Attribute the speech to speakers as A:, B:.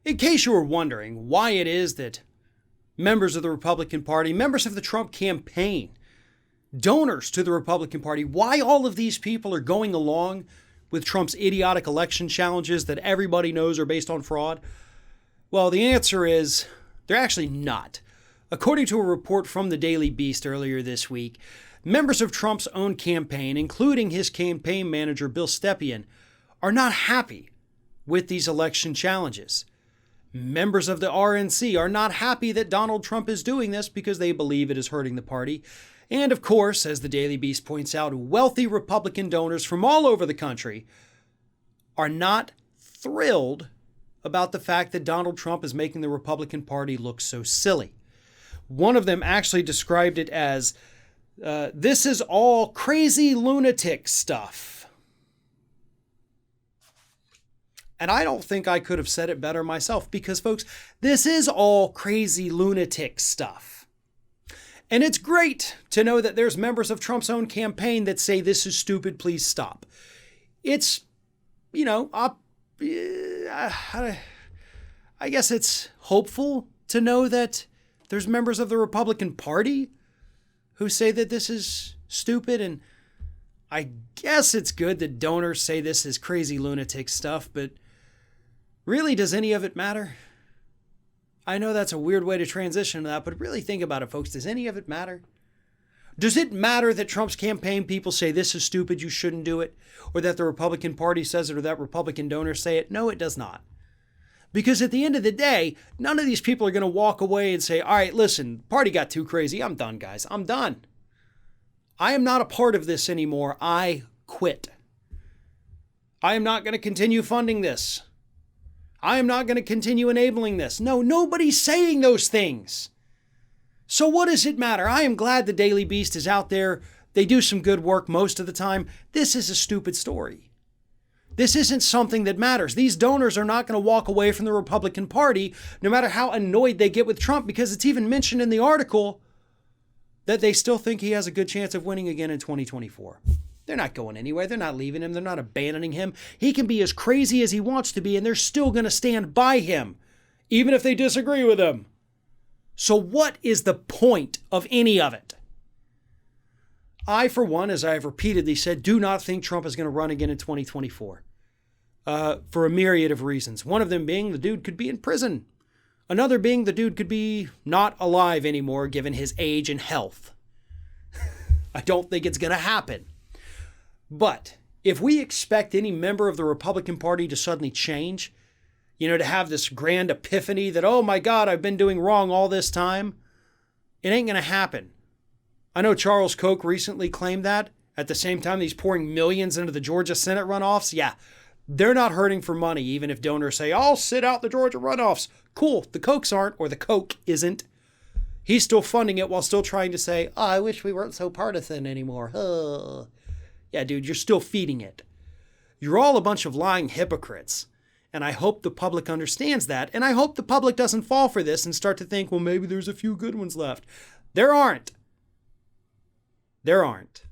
A: In case you were wondering why it is that members of the Republican Party, members of the Trump campaign, donors to the Republican Party, why all of these people are going along with Trump's idiotic election challenges that everybody knows are based on fraud, well, the answer is they're actually not. According to a report from the Daily Beast earlier this week, members of Trump's own campaign, including his campaign manager, Bill Stepien, are not happy with these election challenges. Members of the RNC are not happy that Donald Trump is doing this because they believe it is hurting the party. And of course, as the Daily Beast points out, wealthy Republican donors from all over the country are not thrilled about the fact that Donald Trump is making the Republican Party look so silly. One of them actually described it as, this is all crazy lunatic stuff. And I don't think I could have said it better myself because, folks, this is all crazy lunatic stuff. And it's great to know that there's members of Trump's own campaign that say this is stupid, please stop. It's, I guess it's hopeful to know that there's members of the Republican Party who say that this is stupid. And I guess it's good that donors say this is crazy lunatic stuff, but really, does any of it matter? I know that's a weird way to transition to that, but really think about it, folks. Does any of it matter? Does it matter that Trump's campaign people say this is stupid, you shouldn't do it? Or that the Republican Party says it, or that Republican donors say it? No, it does not. Because at the end of the day, none of these people are going to walk away and say, all right, listen, party got too crazy. I'm done, guys. I'm done. I am not a part of this anymore. I quit. I am not going to continue funding this. I am not going to continue enabling this. No, nobody's saying those things. So what does it matter? I am glad the Daily Beast is out there. They do some good work most of the time. This is a stupid story. This isn't something that matters. These donors are not going to walk away from the Republican Party, no matter how annoyed they get with Trump, because it's even mentioned in the article that they still think he has a good chance of winning again in 2024. They're not going anywhere. They're not leaving him. They're not abandoning him. He can be as crazy as he wants to be, and they're still going to stand by him, even if they disagree with him. So what is the point of any of it? I, for one, as I have repeatedly said, do not think Trump is going to run again in 2024 for a myriad of reasons. One of them being the dude could be in prison. Another being the dude could be not alive anymore given his age and health. I don't think it's going to happen. But if we expect any member of the Republican Party to suddenly change, to have this grand epiphany that, oh my God, I've been doing wrong all this time, it ain't going to happen. I know Charles Koch recently claimed that. At the same time, he's pouring millions into the Georgia Senate runoffs. Yeah, they're not hurting for money, even if donors say, I'll sit out the Georgia runoffs. Cool, the Kochs aren't, or the Koch isn't. He's still funding it while still trying to say, oh, I wish we weren't so partisan anymore. Yeah, dude, you're still feeding it. You're all a bunch of lying hypocrites. And I hope the public understands that. And I hope the public doesn't fall for this and start to think, well, maybe there's a few good ones left. There aren't. There aren't.